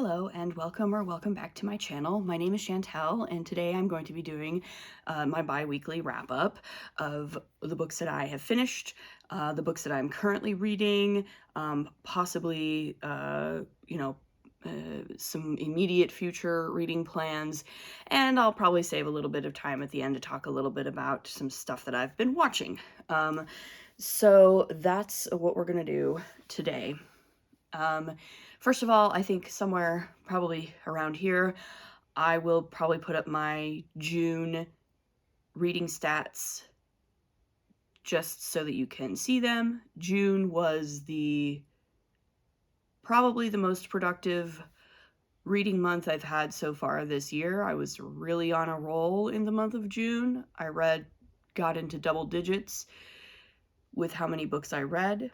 Hello and welcome back to my channel. My name is Chantel and today I'm going to be doing my bi-weekly wrap-up of the books that I have finished, the books that I'm currently reading, possibly, some immediate future reading plans, and I'll probably save a little bit of time at the end to talk a little bit about some stuff that I've been watching. So that's what we're gonna do today. First of all, I think somewhere probably around here, I will probably put up my June reading stats just so that you can see them. June was probably the most productive reading month I've had so far this year. I was really on a roll in the month of June. Got into double digits with how many books I read,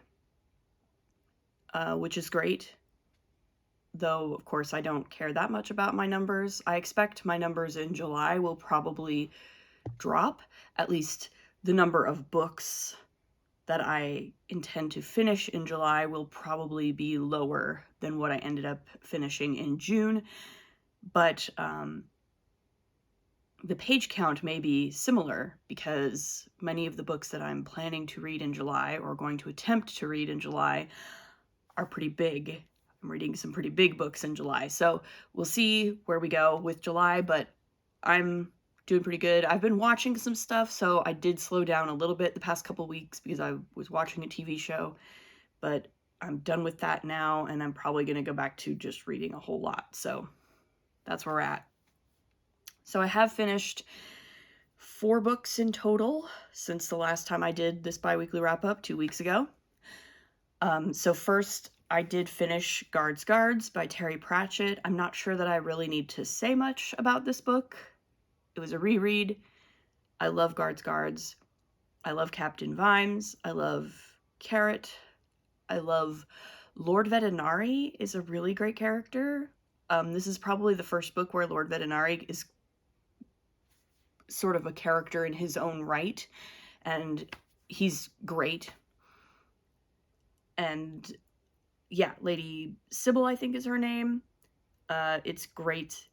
which is great. Though, of course, I don't care that much about my numbers. I expect my numbers in July will probably drop. At least the number of books that I intend to finish in July will probably be lower than what I ended up finishing in June. But the page count may be similar because many of the books that I'm planning to read in July or going to attempt to read in July are pretty big. I'm reading some pretty big books in July, so we'll see where we go with July, but I'm doing pretty good. I've been watching some stuff, so I did slow down a little bit the past couple weeks because I was watching a TV show, but I'm done with that now, and I'm probably going to go back to just reading a whole lot, so that's where we're at. So I have finished 4 books in total since the last time I did this bi-weekly wrap-up 2 weeks ago. So first, I did finish Guards by Terry Pratchett. I'm not sure that I really need to say much about this book. It was a reread. I love Guards. I love Captain Vimes. I love Carrot. I love Lord Vetinari is a really great character. This is probably the first book where Lord Vetinari is sort of a character in his own right, and he's great. And yeah, Lady Sybil, I think is her name. It's great.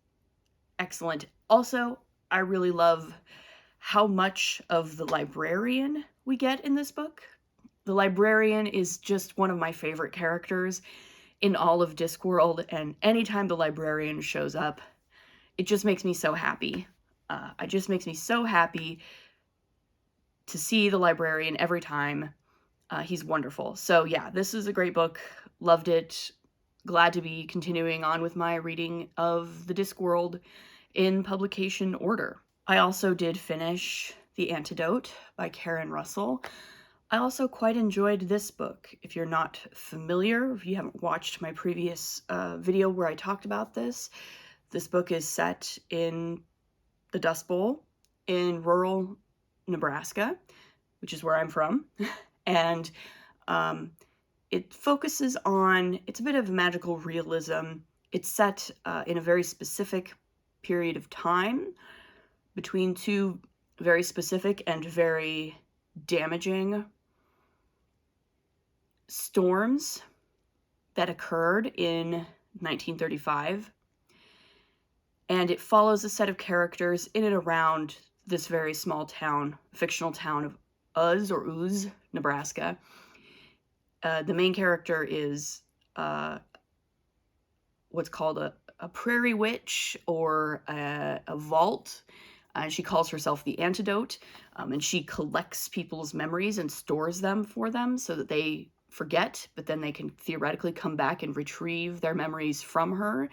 Excellent. Also, I really love how much of the librarian we get in this book. The librarian is just one of my favorite characters in all of Discworld, and anytime the librarian shows up, it just makes me so happy. It just makes me so happy to see the librarian every time. He's wonderful. So yeah, this is a great book. Loved it. Glad to be continuing on with my reading of the Discworld in publication order. I also did finish The Antidote by Karen Russell. I also quite enjoyed this book. If you're not familiar, if you haven't watched my previous video where I talked about this book is set in the Dust Bowl in rural Nebraska, which is where I'm from. And it focuses on, it's a bit of magical realism. It's set in a very specific period of time between 2 very specific and very damaging storms that occurred in 1935. And it follows a set of characters in and around this very small town, fictional town of Uz, Nebraska. The main character is what's called a prairie witch or a vault. She calls herself the Antidote, and she collects people's memories and stores them for them so that they forget, but then they can theoretically come back and retrieve their memories from her.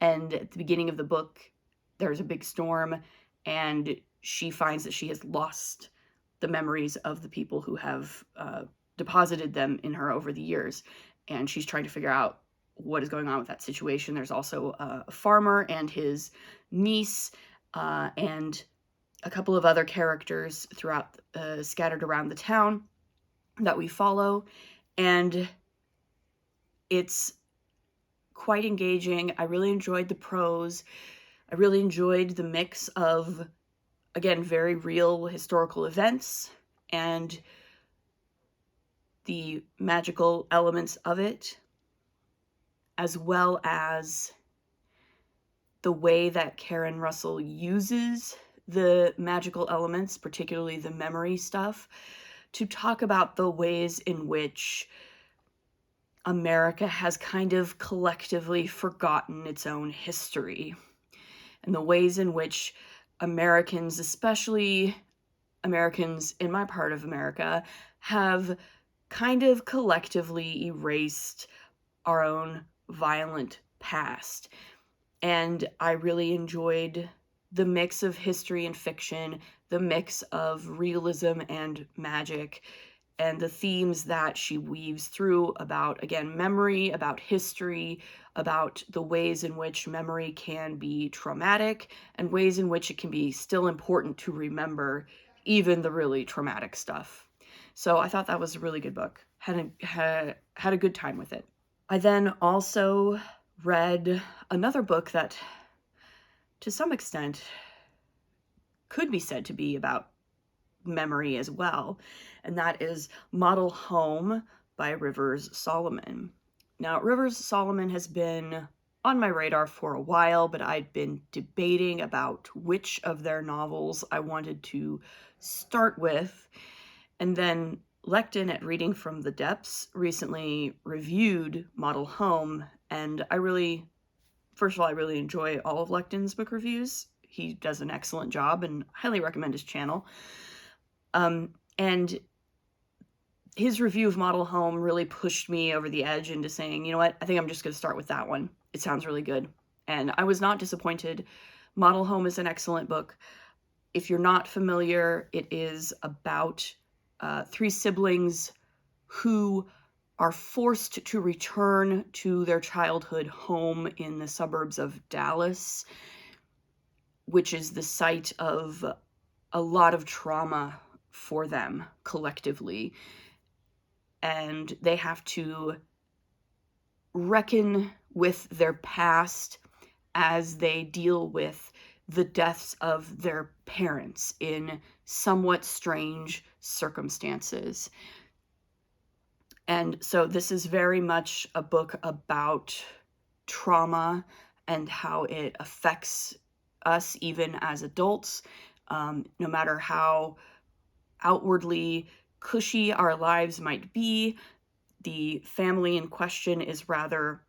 And at the beginning of the book, there's a big storm, and she finds that she has lost the memories of the people who have deposited them in her over the years, and she's trying to figure out what is going on with that situation. There's also a farmer and his niece, and a couple of other characters throughout, scattered around the town that we follow, and it's quite engaging. I really enjoyed the prose. I really enjoyed the mix of, again, very real historical events and the magical elements of it, as well as the way that Karen Russell uses the magical elements, particularly the memory stuff, to talk about the ways in which America has kind of collectively forgotten its own history, and the ways in which Americans, especially Americans in my part of America, have kind of collectively erased our own violent past. And I really enjoyed the mix of history and fiction, the mix of realism and magic, and the themes that she weaves through about, again, memory, about history, about the ways in which memory can be traumatic, and ways in which it can be still important to remember even the really traumatic stuff. So I thought that was a really good book. Had a good time with it. I then also read another book that, to some extent, could be said to be about memory as well, and that is Model Home by Rivers Solomon. Now, Rivers Solomon has been on my radar for a while, but I'd been debating about which of their novels I wanted to start with, and then Lectin at Reading from the Depths recently reviewed Model Home, and first of all, I really enjoy all of Lectin's book reviews. He does an excellent job and highly recommend his channel. And his review of Model Home really pushed me over the edge into saying, you know what, I think I'm just going to start with that one. It sounds really good. And I was not disappointed. Model Home is an excellent book. If you're not familiar, it is about three siblings who are forced to return to their childhood home in the suburbs of Dallas, which is the site of a lot of trauma for them collectively. And they have to reckon with their past as they deal with the deaths of their parents in somewhat strange circumstances. And so this is very much a book about trauma and how it affects us even as adults, no matter how outwardly cushy our lives might be. The family in question is rather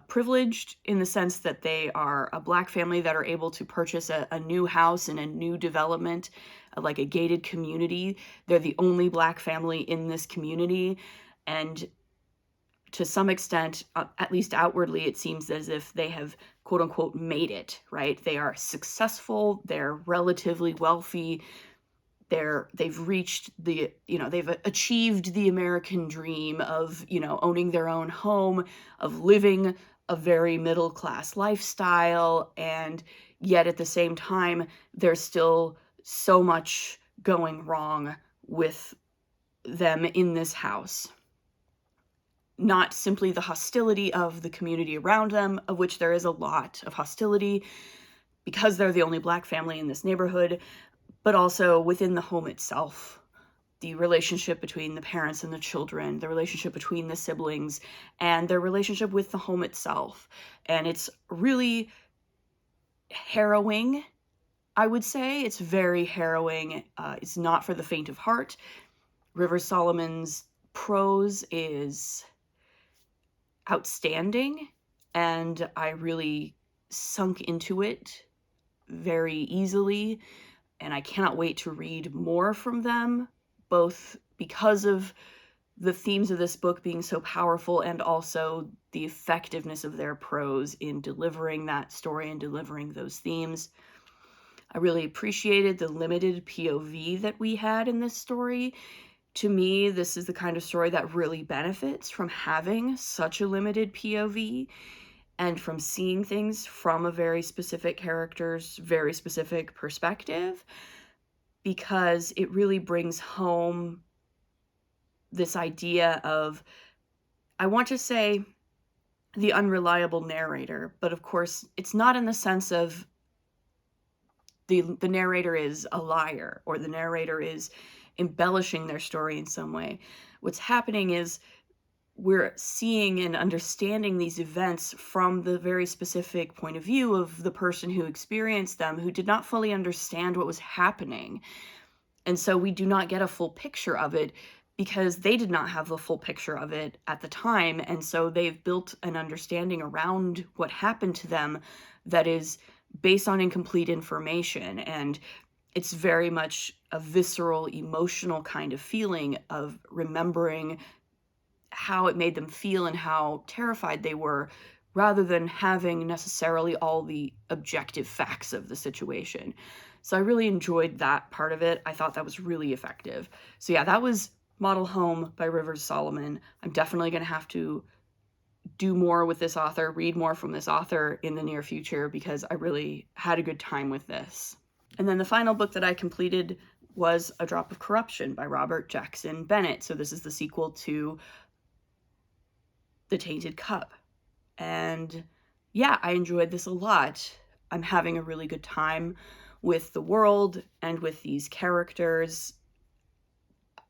privileged in the sense that they are a Black family that are able to purchase a new house in a new development, like a gated community. They're the only Black family in this community, and to some extent, at least outwardly, it seems as if they have quote unquote made it, right? They are successful, they're relatively wealthy, they've reached they've achieved the American dream of, owning their own home, of living a very middle class lifestyle, and yet at the same time, there's still so much going wrong with them in this house. Not simply the hostility of the community around them, of which there is a lot of hostility because they're the only Black family in this neighborhood, but also within the home itself, the relationship between the parents and the children, the relationship between the siblings, and their relationship with the home itself. And it's really harrowing, I would say. It's very harrowing. It's not for the faint of heart. Rivers Solomon's prose is outstanding, and I really sunk into it very easily. And I cannot wait to read more from them, both because of the themes of this book being so powerful and also the effectiveness of their prose in delivering that story and delivering those themes. I really appreciated the limited POV that we had in this story. To me, this is the kind of story that really benefits from having such a limited POV and from seeing things from a very specific character's very specific perspective, because it really brings home this idea of, I want to say, the unreliable narrator, but of course it's not in the sense of the narrator is a liar or the narrator is embellishing their story in some way. What's happening is we're seeing and understanding these events from the very specific point of view of the person who experienced them, who did not fully understand what was happening. And so we do not get a full picture of it because they did not have the full picture of it at the time. And so they've built an understanding around what happened to them that is based on incomplete information. And it's very much a visceral, emotional kind of feeling of remembering how it made them feel and how terrified they were, rather than having necessarily all the objective facts of the situation. So I really enjoyed that part of it. I thought that was really effective. So yeah, that was Model Home by Rivers Solomon. I'm definitely going to have to do more with this author, read more from this author in the near future, because I really had a good time with this. And then the final book that I completed was A Drop of Corruption by Robert Jackson Bennett. So this is the sequel to The Tainted Cup. And yeah, I enjoyed this a lot. I'm having a really good time with the world and with these characters.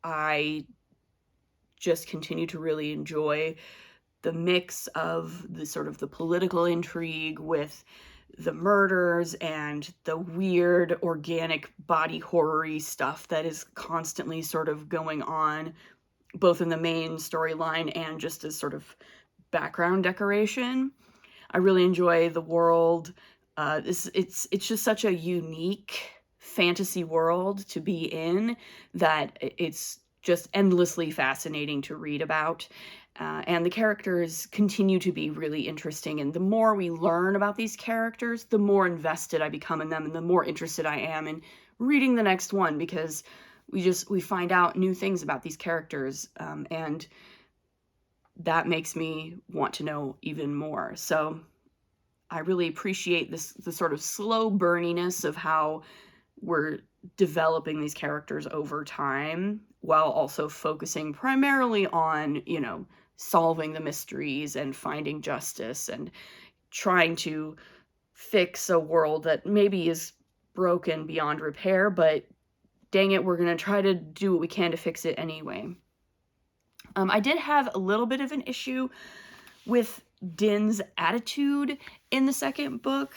I just continue to really enjoy the mix of the sort of the political intrigue with the murders and the weird organic body horror-y stuff that is constantly sort of going on, both in the main storyline and just as sort of background decoration. I really enjoy the world. It's just such a unique fantasy world to be in that it's just endlessly fascinating to read about. And the characters continue to be really interesting. And the more we learn about these characters, the more invested I become in them and the more interested I am in reading the next one, because we find out new things about these characters. And that makes me want to know even more. So I really appreciate the sort of slow burniness of how we're developing these characters over time, while also focusing primarily on, solving the mysteries and finding justice and trying to fix a world that maybe is broken beyond repair, but dang it, we're going to try to do what we can to fix it anyway. I did have a little bit of an issue with Din's attitude in the second book.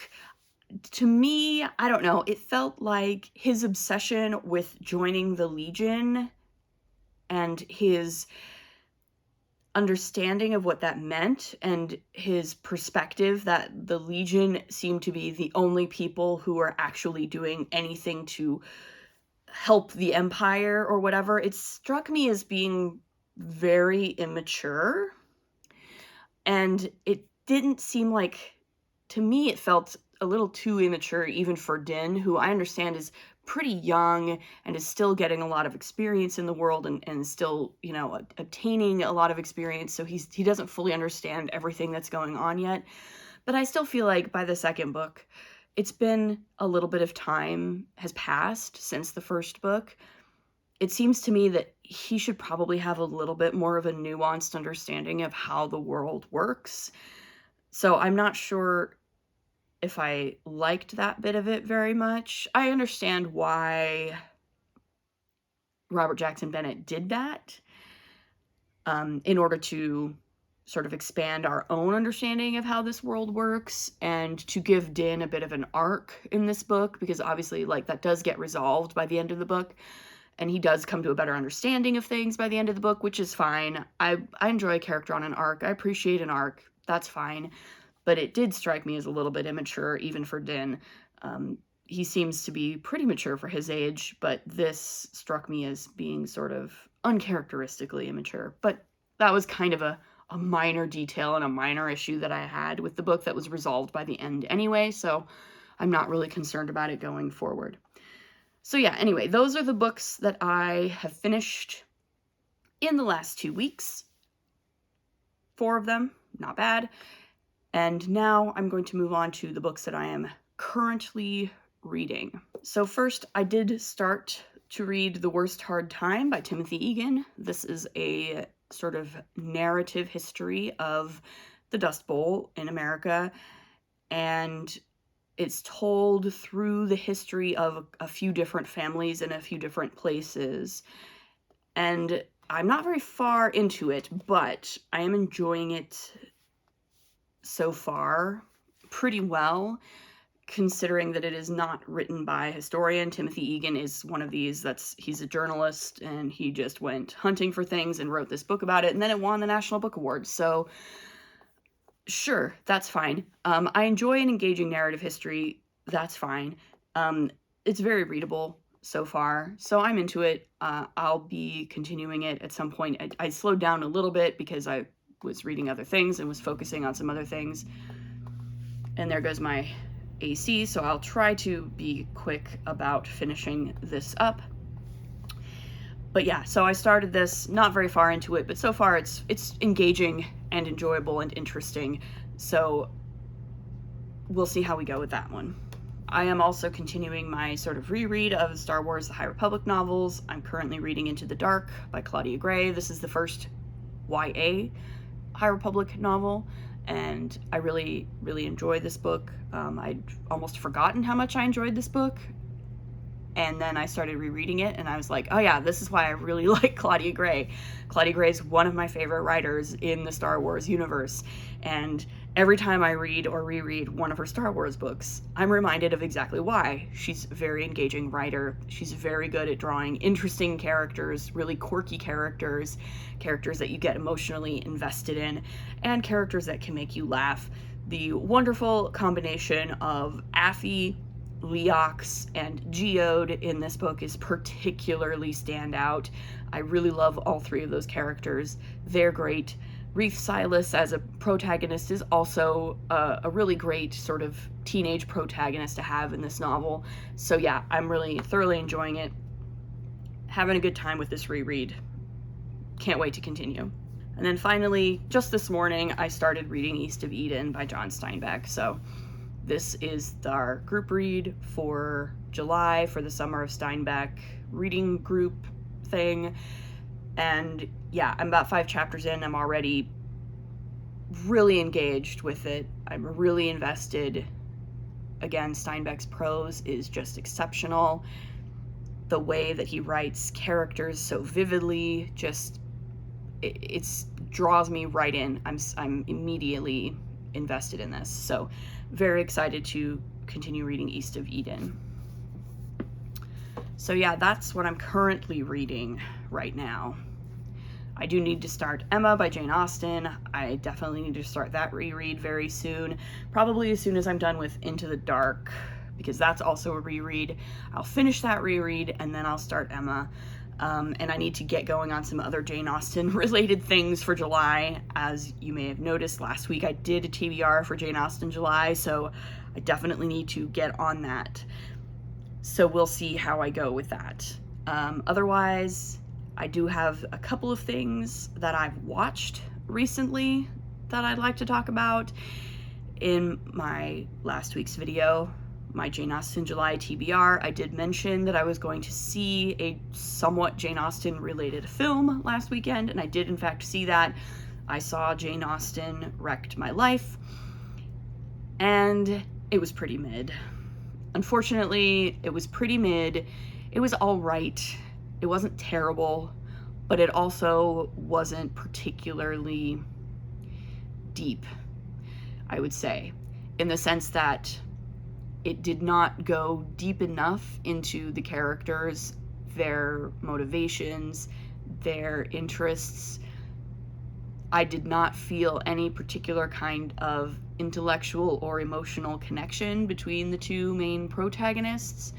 To me, I don't know, it felt like his obsession with joining the Legion and his understanding of what that meant and his perspective that the Legion seemed to be the only people who were actually doing anything to help the Empire or whatever, it struck me as being very immature. And it didn't seem like, to me, it felt a little too immature even for Din, who I understand is pretty young and is still getting a lot of experience in the world and still, obtaining a lot of experience. So he doesn't fully understand everything that's going on yet. But I still feel like by the second book, it's been a little bit of time has passed since the first book. It seems to me that he should probably have a little bit more of a nuanced understanding of how the world works. So I'm not sure if I liked that bit of it very much. I understand why Robert Jackson Bennett did that, in order to sort of expand our own understanding of how this world works and to give Din a bit of an arc in this book, because obviously, that does get resolved by the end of the book. And he does come to a better understanding of things by the end of the book, which is fine. I enjoy a character on an arc. I appreciate an arc. That's fine. But it did strike me as a little bit immature, even for Din. He seems to be pretty mature for his age, but this struck me as being sort of uncharacteristically immature. But that was kind of a minor detail and a minor issue that I had with the book that was resolved by the end anyway, so I'm not really concerned about it going forward. So yeah, anyway, those are the books that I have finished in the last 2 weeks. 4 of them, not bad. And now I'm going to move on to the books that I am currently reading. So first, I did start to read The Worst Hard Time by Timothy Egan. This is a sort of narrative history of the Dust Bowl in America, and it's told through the history of a few different families in a few different places. And I'm not very far into it, but I am enjoying it so far pretty well, considering that it is not written by a historian. Timothy Egan is one of these he's a journalist, and he just went hunting for things and wrote this book about it, and then it won the National Book Award. So sure, that's fine. I enjoy an engaging narrative history. That's fine. It's very readable so far, so I'm into it. I'll be continuing it at some point. I slowed down a little bit because I was reading other things and was focusing on some other things. And there goes my AC, so I'll try to be quick about finishing this up. But yeah, so I started this, not very far into it, but so far it's engaging and enjoyable and interesting. So we'll see how we go with that one. I am also continuing my sort of reread of Star Wars The High Republic novels. I'm currently reading Into the Dark by Claudia Gray. This is the first YA High Republic novel, and I really, really enjoy this book. I'd almost forgotten how much I enjoyed this book, and then I started rereading it, and I was like, oh yeah, this is why I really like Claudia Gray. Claudia Gray is one of my favorite writers in the Star Wars universe, and every time I read or reread one of her Star Wars books, I'm reminded of exactly why. She's a very engaging writer. She's very good at drawing interesting characters, really quirky characters that you get emotionally invested in, and characters that can make you laugh. The wonderful combination of Affy, Leox, and Geode in this book is particularly standout. I really love all three of those characters. They're great. Reef Silas as a protagonist is also a really great sort of teenage protagonist to have in this novel. So yeah, I'm really thoroughly enjoying it. Having a good time with this reread. Can't wait to continue. And then finally, just this morning, I started reading East of Eden by John Steinbeck. So this is our group read for July for the Summer of Steinbeck reading group thing. And yeah, I'm about 5 chapters in. I'm already really engaged with it. I'm really invested. Again, Steinbeck's prose is just exceptional. The way that he writes characters so vividly, just it draws me right in. I'm immediately invested in this. So very excited to continue reading East of Eden. So yeah, that's what I'm currently reading right now. I do need to start Emma by Jane Austen. I definitely need to start that reread very soon, probably as soon as I'm done with Into the Dark, because that's also a reread. I'll finish that reread and then I'll start Emma. And I need to get going on some other Jane Austen related things for July. As you may have noticed, last week I did a TBR for Jane Austen July, so I definitely need to get on that. So we'll see how I go with that. Otherwise, I do have a couple of things that I've watched recently that I'd like to talk about. In my last week's video, my Jane Austen July TBR, I did mention that I was going to see a somewhat Jane Austen related film last weekend, and I did in fact see that. I saw Jane Austen Wrecked My Life, and it was pretty mid. Unfortunately, it was pretty mid. It was all right. It wasn't terrible, but it also wasn't particularly deep, I would say, in the sense that it did not go deep enough into the characters, their motivations, their interests. I did not feel any particular kind of intellectual or emotional connection between the two main protagonists.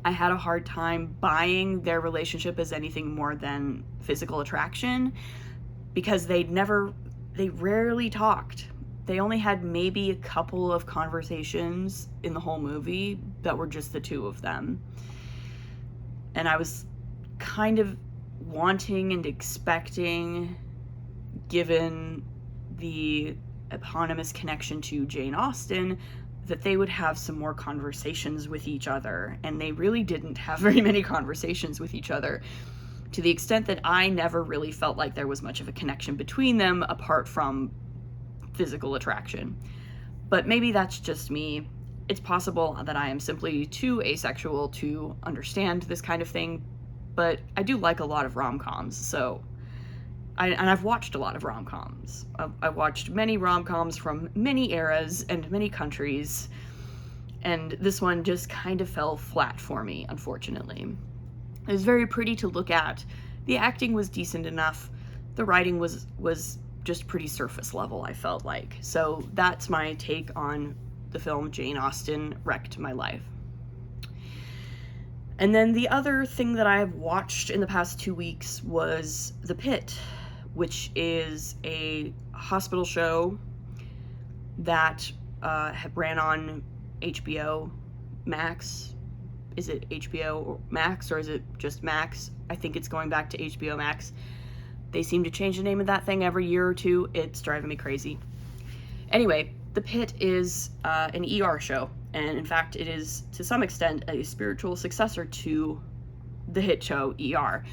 I had a hard time buying their relationship as anything more than physical attraction because they rarely talked. They only had maybe a couple of conversations in the whole movie that were just the two of them. And I was kind of wanting and expecting, given the eponymous connection to Jane Austen, that they would have some more conversations with each other. And they really didn't have very many conversations with each other, to the extent that I never really felt like there was much of a connection between them apart from physical attraction. But maybe that's just me. It's possible that I am simply too asexual to understand this kind of thing, but I do like a lot of rom-coms, so I've watched a lot of rom-coms. I've watched many rom-coms from many eras and many countries, and this one just kind of fell flat for me, unfortunately. It was very pretty to look at. The acting was decent enough. The writing was just pretty surface level, I felt like. So that's my take on the film Jane Austen Wrecked My Life. And then the other thing that I've watched in the past 2 weeks was The Pit, which is a hospital show that ran on HBO Max. Is it HBO Max or is it just Max? I think it's going back to HBO Max. They seem to change the name of that thing every year or two. It's driving me crazy. Anyway, The Pit is an ER show, and in fact, it is to some extent a spiritual successor to the hit show ER.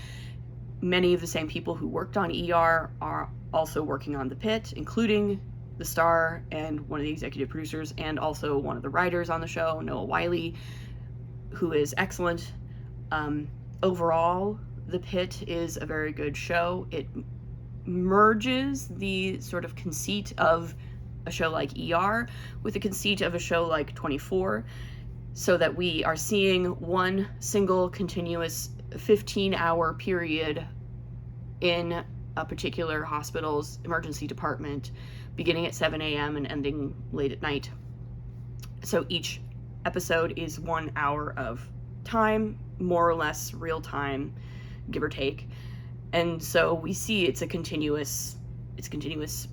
Many of the same people who worked on ER are also working on The Pit, including the star and one of the executive producers, and also one of the writers on the show, Noah Wiley, who is excellent. Overall, The Pit is a very good show. It merges the sort of conceit of a show like ER with the conceit of a show like 24, so that we are seeing one single continuous 15-hour period in a particular hospital's emergency department, beginning at 7 a.m. and ending late at night. So each episode is 1 hour of time, more or less real time, give or take. And so we see it's a continuous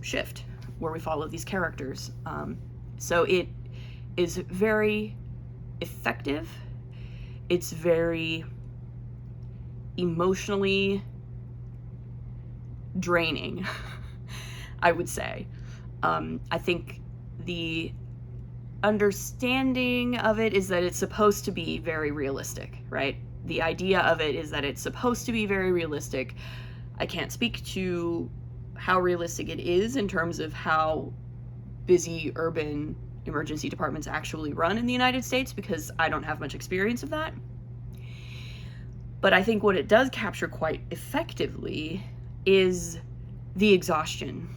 shift where we follow these characters. So it is very effective. It's very emotionally draining, I would say. I think the understanding of it is that it's supposed to be very realistic, right? The idea of it is that it's supposed to be very realistic. I can't speak to how realistic it is in terms of how busy urban emergency departments actually run in the United States, because I don't have much experience of that. But I think what it does capture quite effectively is the exhaustion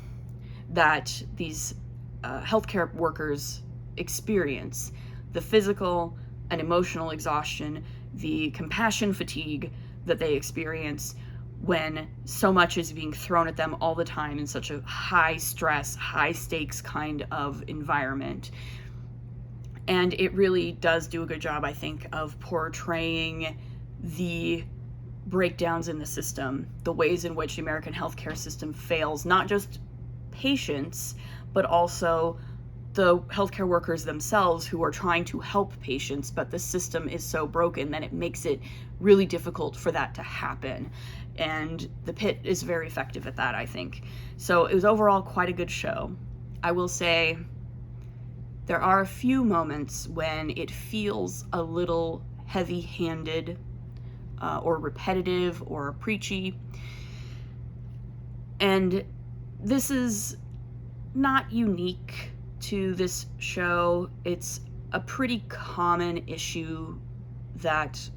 that these healthcare workers experience, the physical and emotional exhaustion, the compassion fatigue that they experience when so much is being thrown at them all the time in such a high stress, high stakes kind of environment. And it really does do a good job, I think, of portraying the breakdowns in the system, the ways in which the American healthcare system fails, not just patients, but also the healthcare workers themselves who are trying to help patients, but the system is so broken that it makes it really difficult for that to happen. And The Pit is very effective at that, I think. So it was overall quite a good show. I will say there are a few moments when it feels a little heavy-handed or repetitive or preachy. And this is not unique to this show. It's a pretty common issue that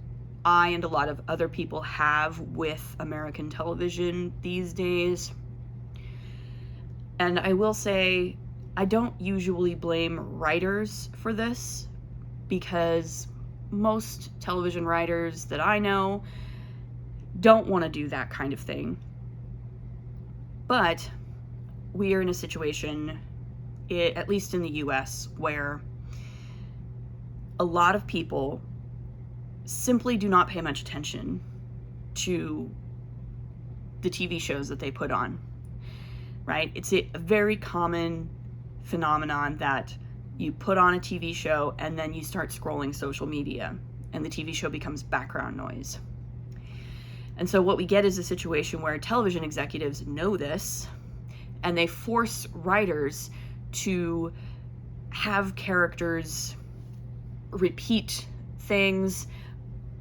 I and a lot of other people have with American television these days. And I will say, I don't usually blame writers for this, because most television writers that I know don't want to do that kind of thing. But we are in a situation, at least in the US, where a lot of people simply do not pay much attention to the TV shows that they put on, right? It's a very common phenomenon that you put on a TV show and then you start scrolling social media and the TV show becomes background noise. And so what we get is a situation where television executives know this, and they force writers to have characters repeat things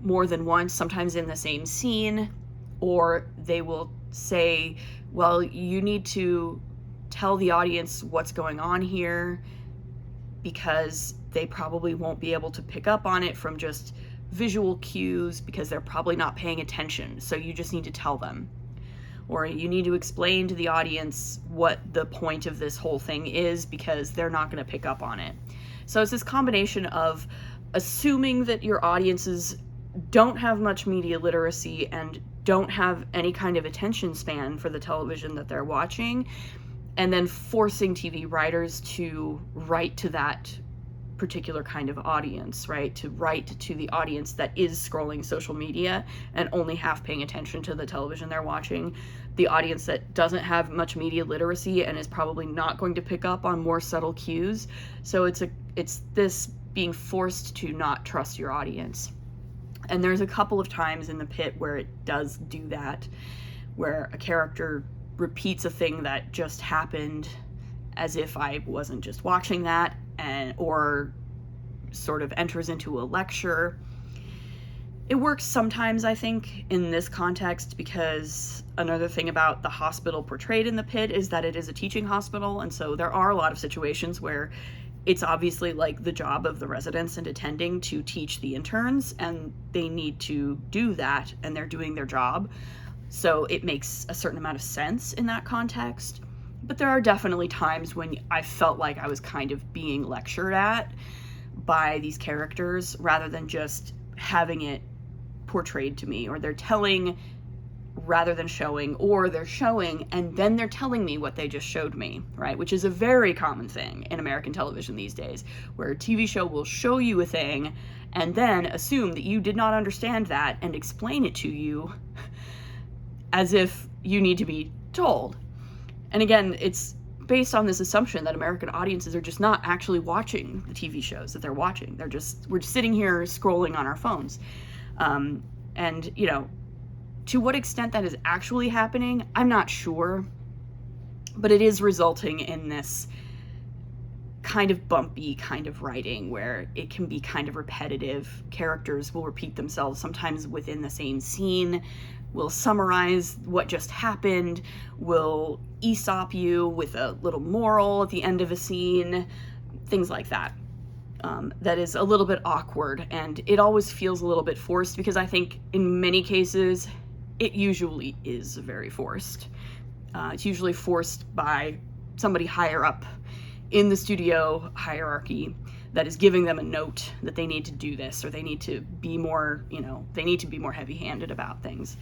more than once, sometimes in the same scene, or they will say, well, you need to tell the audience what's going on here, because they probably won't be able to pick up on it from just visual cues because they're probably not paying attention, so you just need to tell them. Or you need to explain to the audience what the point of this whole thing is because they're not going to pick up on it. So it's this combination of assuming that your audiences don't have much media literacy and don't have any kind of attention span for the television that they're watching, and then forcing TV writers to write to that particular kind of audience, right? To write to the audience that is scrolling social media and only half paying attention to the television they're watching, the audience that doesn't have much media literacy and is probably not going to pick up on more subtle cues. So it's this being forced to not trust your audience. And there's a couple of times in The Pit where it does do that, where a character repeats a thing that just happened as if I wasn't just watching that, or sort of enters into a lecture. It works sometimes, I think, in this context, because another thing about the hospital portrayed in The Pit is that it is a teaching hospital, and so there are a lot of situations where it's obviously like the job of the residents and attending to teach the interns, and they need to do that, and they're doing their job. So it makes a certain amount of sense in that context. But there are definitely times when I felt like I was kind of being lectured at by these characters rather than just having it portrayed to me, or they're telling rather than showing, or they're showing and then they're telling me what they just showed me, right? Which is a very common thing in American television these days, where a TV show will show you a thing and then assume that you did not understand that and explain it to you as if you need to be told. And again, it's based on this assumption that American audiences are just not actually watching the TV shows that they're watching. We're just sitting here scrolling on our phones. And, you know, to what extent that is actually happening, I'm not sure. But it is resulting in this kind of bumpy kind of writing where it can be kind of repetitive. Characters will repeat themselves sometimes within the same scene, will summarize what just happened, will Aesop you with a little moral at the end of a scene, things like that. That is a little bit awkward, and it always feels a little bit forced, because I think in many cases it usually is very forced. It's usually forced by somebody higher up in the studio hierarchy that is giving them a note that they need to do this, or they need to be more, they need to be more heavy-handed about things.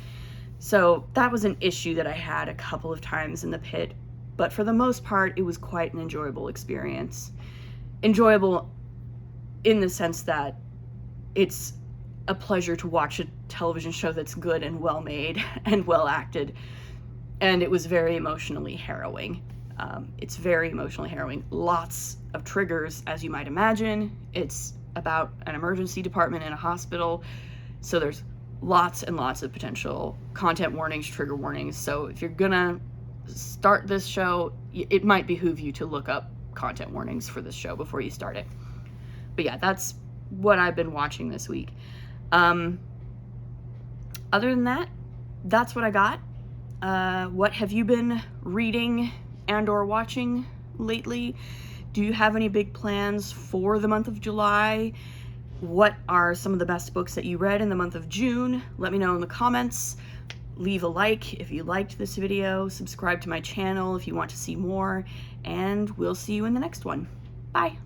So that was an issue that I had a couple of times in The Pit, but for the most part, it was quite an enjoyable experience. Enjoyable in the sense that it's a pleasure to watch a television show that's good and well made and well acted, and it was very emotionally harrowing. It's very emotionally harrowing. Lots of triggers, as you might imagine. It's about an emergency department in a hospital, so there's lots and lots of potential content warnings, trigger warnings. So if you're gonna start this show, it might behoove you to look up content warnings for this show before you start it. But yeah, that's what I've been watching this week. Other than that, that's what I got. What have you been reading and or watching lately? Do you have any big plans for the month of July? What are some of the best books that you read in the month of June? Let me know in the comments. Leave a like if you liked this video. Subscribe to my channel if you want to see more. And we'll see you in the next one. Bye.